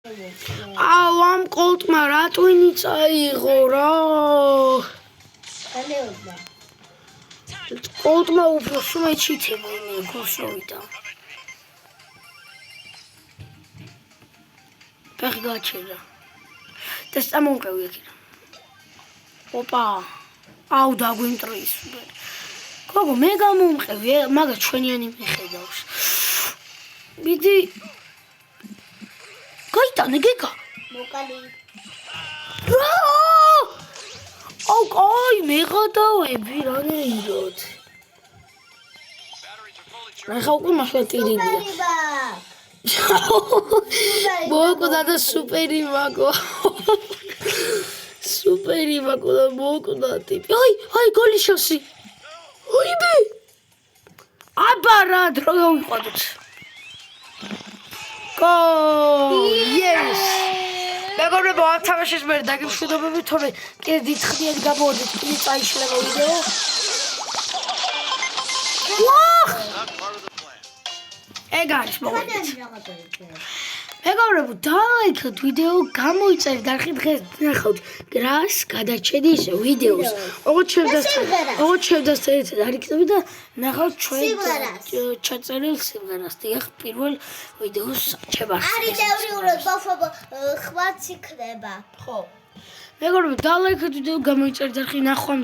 აუ ამ კოლტმა რა ტვინი წაიღო რა კოლტმა უფრო შეჩითება იმ გულშოვიდა ფეხი გაჩერდა და სამონკევი იქ ოპა აუ დაგვიმტრის გოგო მე გამომყევი მაგას ჩვენიანი მიხედავს მიდი გაიტანე გეკა მოკალი რა აუ კაი მეღადავები რა ნეიროთ რა ხავკი მაშა ტირილია მოკდა და სუპერი მაგო სუპერი მაგო და მოკდა ტიპი აი გოლი შოსი ოიბე აბა რა დრო გავიყვადოთ გო yes მეგობრებო ამ თამაშის მე დაგიშვიდობები თორე კიდე დიდხნიანი გამოვიდეთ კიდე წაიშლება ვიდეო ვახ ეგ არის მოვიდეთ მეგობრებო დალაიქოთ ვიდეო გამოიწერეთ არხი დღეს ნახავთ გრას გადაჭედის ვიდეოს ოღონდ შევდასწერეთ არ იქნება და ნახავთ ჩვენ ჩაწერილ სიმღერას დიახ პირველ ვიდეოს ჩებარს არის დევრიურად ბავშვებო ხვაც იქნება ხო მეგობრებო დალაიქოთ ვიდეო გამოიწერეთ არხი ნახვამ